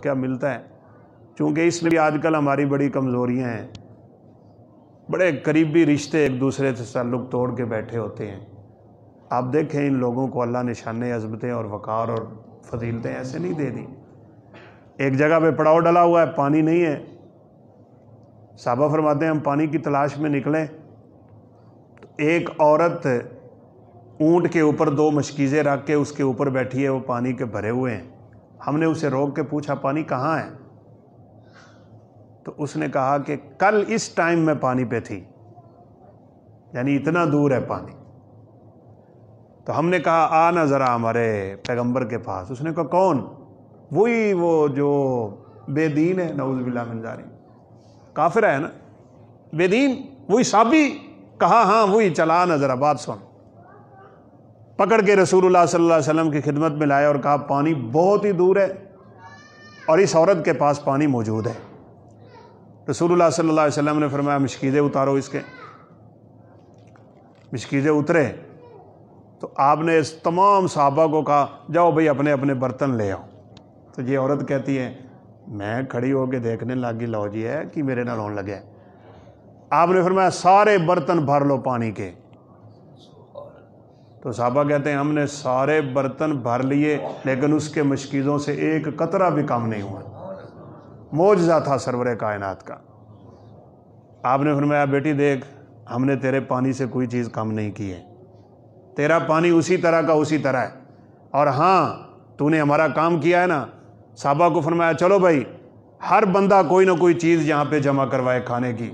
واقعہ ملتا ہے، چونکہ اس لیے آج کل ہماری بڑی کمزوریاں ہیں، بڑے قریبی رشتے ایک دوسرے سے تعلق توڑ کے بیٹھے ہوتے ہیں۔ آپ دیکھیں ان لوگوں کو اللہ نے شان عظمتیں اور وقار اور فضیلتیں ایسے نہیں دے دی۔ ایک جگہ پہ پڑاؤ ڈلا ہوا ہے، پانی نہیں ہے، صحابہ فرماتے ہیں ہم پانی کی تلاش میں نکلیں تو ایک عورت اونٹ کے اوپر 2 مشکیزیں رکھ کے اس کے اوپر بیٹھی ہے، وہ پانی کے بھرے ہوئے ہیں۔ ہم نے اسے روک کے پوچھا پانی کہاں ہے؟ تو اس نے کہا کہ کل اس ٹائم میں پانی پہ تھی، یعنی اتنا دور ہے پانی۔ تو ہم نے کہا آنا ذرا ہمارے پیغمبر کے پاس۔ اس نے کہا کون؟ وہی وہ جو بے دین ہے، نعوذ باللہ من ذالک، کافر ہے نا، بے دین، وہی صحابی۔ کہا ہاں وہی، چلا نا ذرا بات سن۔ پکڑ کے رسول اللہ صلی اللہ علیہ وسلم کی خدمت میں لائے اور کہا پانی بہت ہی دور ہے اور اس عورت کے پاس پانی موجود ہے۔ رسول اللہ صلی اللہ علیہ وسلم نے فرمایا مشکیزیں اتارو اس کے۔ مشکیزیں اترے تو آپ نے اس تمام صحابہ کو کہا جاؤ بھئی اپنے اپنے برتن لے آؤ۔ تو یہ عورت کہتی ہے میں کھڑی ہو کے دیکھنے لگی، لو جی ہے کہ میرے نال ہون لگے۔ آپ نے فرمایا سارے برتن بھر لو پانی کے۔ تو صحابہ کہتے ہیں ہم نے سارے برتن بھر لیے لیکن اس کے مشکیزوں سے ایک قطرہ بھی کم نہیں ہوا۔ معجزہ تھا سرور کائنات کا۔ آپ نے فرمایا بیٹی دیکھ ہم نے تیرے پانی سے کوئی چیز کم نہیں کی ہے، تیرا پانی اسی طرح کا اسی طرح ہے، اور ہاں تو نے ہمارا کام کیا ہے نا۔ صحابہ کو فرمایا چلو بھائی ہر بندہ کوئی نہ کوئی چیز یہاں پہ جمع کروائے کھانے کی۔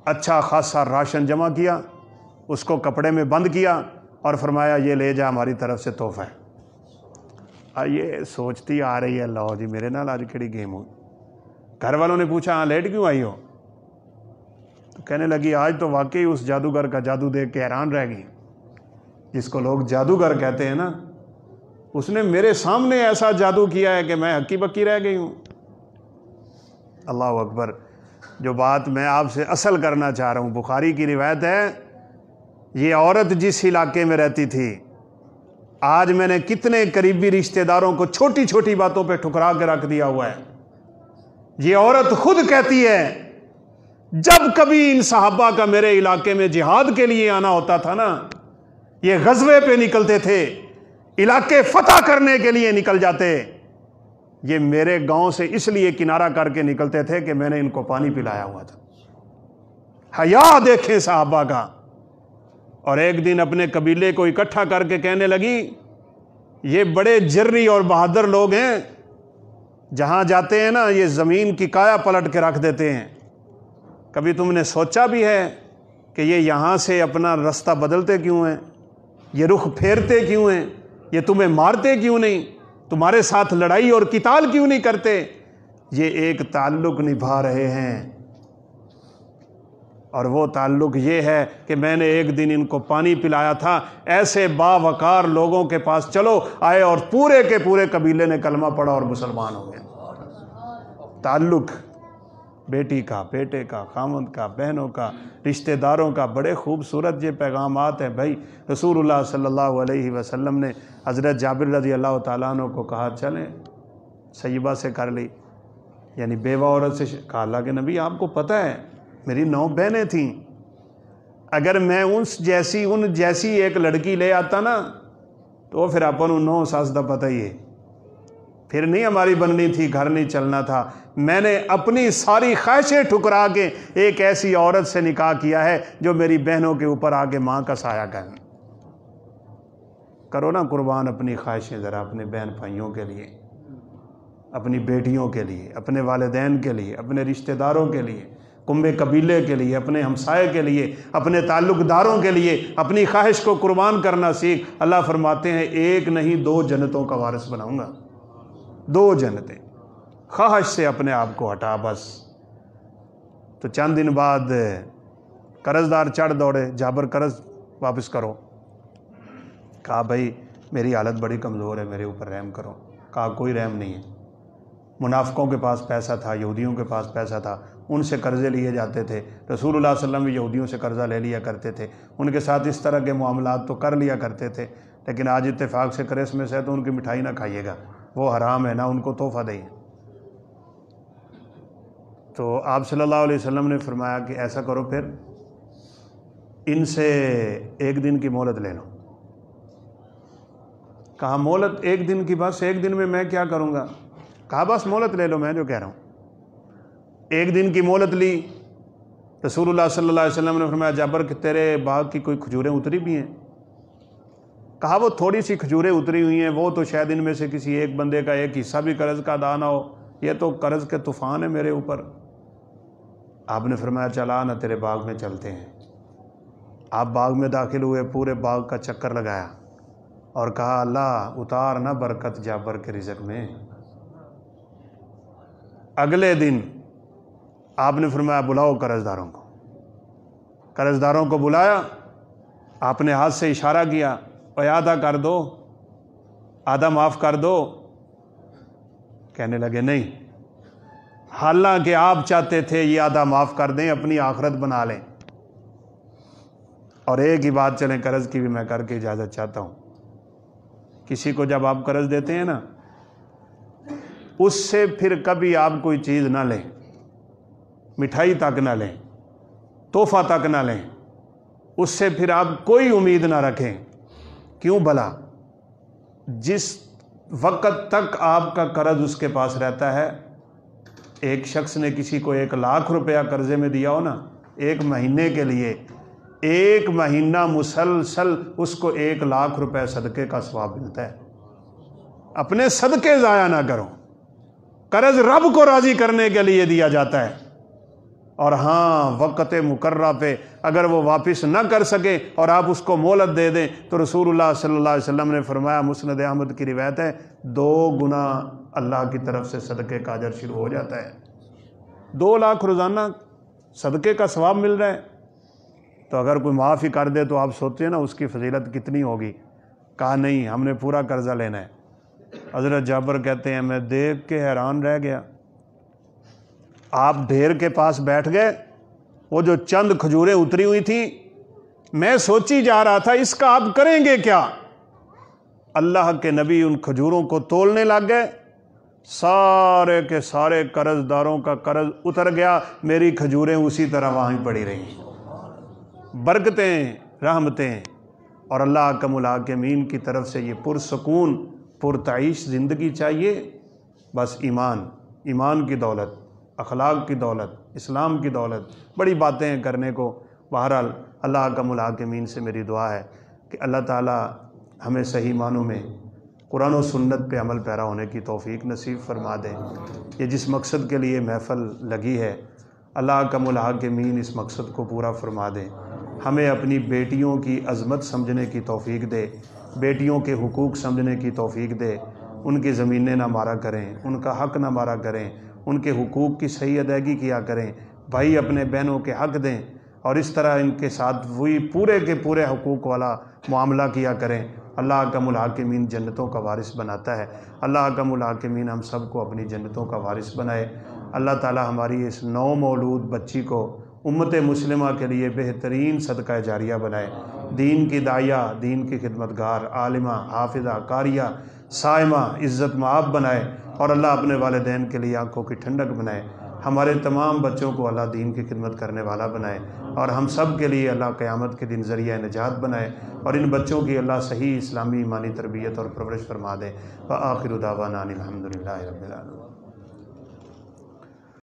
اچھا خاصا راشن جمع کیا، اس کو کپڑے میں بند کیا اور فرمایا یہ لے جا ہماری طرف سے تحفہ ہے۔ یہ سوچتی آ رہی ہے لو جی میرے نال آج کیڑی گیم ہوئی۔ گھر والوں نے پوچھا ہاں لیٹ کیوں آئی ہو؟ تو کہنے لگی آج تو واقعی اس جادوگر کا جادو دیکھ کے حیران رہ گئی۔ جس کو لوگ جادوگر کہتے ہیں نا، اس نے میرے سامنے ایسا جادو کیا ہے کہ میں ہکی بکی رہ گئی ہوں۔ اللہ اکبر۔ جو بات میں آپ سے اصل کرنا چاہ رہا ہوں، بخاری کی روایت ہے، یہ عورت جس علاقے میں رہتی تھی، آج میں نے کتنے قریبی رشتہ داروں کو چھوٹی چھوٹی باتوں پہ ٹھکرا کے رکھ دیا ہوا ہے۔ یہ عورت خود کہتی ہے جب کبھی ان صحابہ کا میرے علاقے میں جہاد کے لیے آنا ہوتا تھا نا، یہ غزوے پہ نکلتے تھے، علاقے فتح کرنے کے لیے نکل جاتے، یہ میرے گاؤں سے اس لیے کنارہ کر کے نکلتے تھے کہ میں نے ان کو پانی پلایا ہوا تھا۔ حیا دیکھیں صحابہ کا۔ اور ایک دن اپنے قبیلے کو اکٹھا کر کے کہنے لگی یہ بڑے جرری اور بہادر لوگ ہیں، جہاں جاتے ہیں نا یہ زمین کی کایا پلٹ کے رکھ دیتے ہیں۔ کبھی تم نے سوچا بھی ہے کہ یہ یہاں سے اپنا رستہ بدلتے کیوں ہیں؟ یہ رخ پھیرتے کیوں ہیں؟ یہ تمہیں مارتے کیوں نہیں؟ تمہارے ساتھ لڑائی اور قتال کیوں نہیں کرتے؟ یہ ایک تعلق نبھا رہے ہیں، اور وہ تعلق یہ ہے کہ میں نے ایک دن ان کو پانی پلایا تھا۔ ایسے باوقار لوگوں کے پاس چلو آئے اور پورے کے پورے قبیلے نے کلمہ پڑھا اور مسلمان ہو گئے۔ تعلق بیٹی کا، بیٹے کا، خامند کا، بہنوں کا، رشتہ داروں کا، بڑے خوبصورت یہ پیغامات ہیں بھائی۔ رسول اللہ صلی اللہ علیہ وسلم نے حضرت جابر رضی اللہ تعالیٰ عنہ کو کہا چلیں سیبہ سے کر لی، یعنی بیوہ عورت سے۔ کہا اللہ کے نبی آپ کو پتہ ہے میری 9 بہنیں تھیں، اگر میں ان جیسی ایک لڑکی لے آتا نا تو پھر اپن 9 ساس دا پتہ ہی ہے، پھر نہیں ہماری بننی تھی، گھر نہیں چلنا تھا۔ میں نے اپنی ساری خواہشیں ٹھکرا کے ایک ایسی عورت سے نکاح کیا ہے جو میری بہنوں کے اوپر آگے ماں کا سایہ کرے۔ کرو نا قربان اپنی خواہشیں ذرا، اپنے بہن بھائیوں کے لیے، اپنی بیٹیوں کے لیے، اپنے والدین کے لیے، اپنے رشتہ داروں کے لیے، کنبے قبیلے کے لیے، اپنے ہمسائے کے لیے، اپنے تعلق داروں کے لیے اپنی خواہش کو قربان کرنا سیکھ۔ اللہ فرماتے ہیں ایک نہیں 2 جنتوں کا وارث بناؤں گا، 2 جنتیں۔ خواہش سے اپنے آپ کو ہٹا بس۔ تو چند دن بعد قرض دار چڑھ دوڑے، جابر قرض واپس کرو۔ کہا بھائی میری حالت بڑی کمزور ہے، میرے اوپر رحم کرو۔ کہا کوئی رحم نہیں ہے۔ منافقوں کے پاس پیسہ تھا، یہودیوں کے پاس پیسہ تھا، ان سے قرضے لیے جاتے تھے۔ رسول اللہ صلی اللہ علیہ وسلم بھی یہودیوں سے قرضہ لے لیا کرتے تھے، ان کے ساتھ اس طرح کے معاملات تو کر لیا کرتے تھے، لیکن آج اتفاق سے کرسمس ہے تو ان کی مٹھائی نہ کھائیے گا، وہ حرام ہے، نہ ان کو تحفہ دیں۔ تو آپ صلی اللہ علیہ وسلم نے فرمایا کہ ایسا کرو، پھر ان سے ایک دن کی مہلت لے لو۔ کہا مہلت ایک دن کی؟ بس ایک دن میں میں کیا کروں گا؟ کہا بس مہلت لے لو، میں جو کہہ رہا ہوں۔ ایک دن کی مہلت لی۔ رسول اللہ صلی اللہ علیہ وسلم نے فرمایا جابر کہ تیرے باغ کی کوئی کھجوریں اتری بھی ہیں؟ کہا وہ تھوڑی سی کھجوریں اتری ہوئی ہیں، وہ تو شاید ان میں سے کسی ایک بندے کا ایک حصہ بھی قرض کا ادا نہ ہو، یہ تو قرض کے طوفان ہے میرے اوپر۔ آپ نے فرمایا چلا نہ تیرے باغ میں چلتے ہیں۔ آپ باغ میں داخل ہوئے، پورے باغ کا چکر لگایا اور کہا اللہ اتار نہ برکت جابر کے رزق میں۔ اگلے دن آپ نے فرمایا بلاؤ قرضداروں کو۔ قرضداروں کو بلایا، آپ نے ہاتھ سے اشارہ کیا، اور آدھا کر دو، آدھا معاف کر دو۔ کہنے لگے نہیں، حالانکہ آپ چاہتے تھے یہ آدھا معاف کر دیں، اپنی آخرت بنا لیں۔ اور ایک ہی بات چلیں قرض کی بھی میں کر کے اجازت چاہتا ہوں، کسی کو جب آپ قرض دیتے ہیں نا، اس سے پھر کبھی آپ کوئی چیز نہ لیں، مٹھائی تک نہ لیں، تحفہ تک نہ لیں، اس سے پھر آپ کوئی امید نہ رکھیں۔ کیوں بھلا؟ جس وقت تک آپ کا قرض اس کے پاس رہتا ہے، ایک شخص نے کسی کو 1,00,000 روپیہ قرضے میں دیا ہو نا، ایک مہینے کے لیے، ایک مہینہ مسلسل اس کو 1,00,000 روپے صدقے کا ثواب ملتا ہے۔ اپنے صدقے ضائع نہ کرو، قرض رب کو راضی کرنے کے لیے دیا جاتا ہے۔ اور ہاں وقت مقررہ پہ اگر وہ واپس نہ کر سکے اور آپ اس کو مہلت دے دیں تو رسول اللہ صلی اللہ علیہ وسلم نے فرمایا، مسند احمد کی روایت ہے، 2 گنا اللہ کی طرف سے صدقے کا اجر شروع ہو جاتا ہے۔ 2,00,000 روزانہ صدقے کا ثواب مل رہا ہے، تو اگر کوئی معاف ہی کر دے تو آپ سوچتے ہیں نا اس کی فضیلت کتنی ہوگی۔ کہا نہیں، ہم نے پورا قرضہ لینا ہے۔ حضرت جابر کہتے ہیں میں دیکھ کے حیران رہ گیا، آپ ڈھیر کے پاس بیٹھ گئے، وہ جو چند کھجوریں اتری ہوئی تھیں، میں سوچی جا رہا تھا اس کا آپ کریں گے کیا۔ اللہ کے نبی ان کھجوروں کو تولنے لگ گئے، سارے کے سارے قرض داروں کا قرض اتر گیا، میری کھجوریں اسی طرح وہیں پڑی رہیں۔ برکتیں، رحمتیں اور اللہ اکرم الحاکمین کی طرف سے یہ پرسکون پرتعیش زندگی چاہیے۔ بس ایمان کی دولت، اخلاق کی دولت، اسلام کی دولت، بڑی باتیں ہیں کرنے کو۔ بہرحال اللہ اکرم الحاکمین سے میری دعا ہے کہ اللہ تعالی ہمیں صحیح معنوں میں قرآن و سنت پہ عمل پیرا ہونے کی توفیق نصیب فرما دے۔ یہ جس مقصد کے لیے محفل لگی ہے، اللہ اکرم الحاکمین اس مقصد کو پورا فرما دے۔ ہمیں اپنی بیٹیوں کی عظمت سمجھنے کی توفیق دے، بیٹیوں کے حقوق سمجھنے کی توفیق دے، ان کی زمینیں نہ مارا کریں، ان کا حق نہ مارا کریں، ان کے حقوق کی صحیح ادائیگی کیا کریں، بھائی اپنے بہنوں کے حق دیں، اور اس طرح ان کے ساتھ وہی پورے کے پورے حقوق والا معاملہ کیا کریں۔ اللہ اکرم الحاکمین جنتوں کا وارث بناتا ہے۔ اللہ اکرم الحاکمین ہم سب کو اپنی جنتوں کا وارث بنائے۔ اللہ تعالی ہماری اس نو مولود بچی کو امت مسلمہ کے لیے بہترین صدقہ جاریہ بنائے، دین کی داعیہ، دین کی خدمتگار، عالمہ، حافظہ، قاریہ، صائمہ، عزت مآب بنائے، اور اللہ اپنے والدین کے لیے آنکھوں کی ٹھنڈک بنائے۔ ہمارے تمام بچوں کو اللہ دین کی خدمت کرنے والا بنائے، اور ہم سب کے لیے اللہ قیامت کے دن ذریعہ نجات بنائے، اور ان بچوں کی اللہ صحیح اسلامی ایمانی تربیت اور پرورش فرما دے۔ وآخر دعوانا ان الحمد للہ رب العالمین۔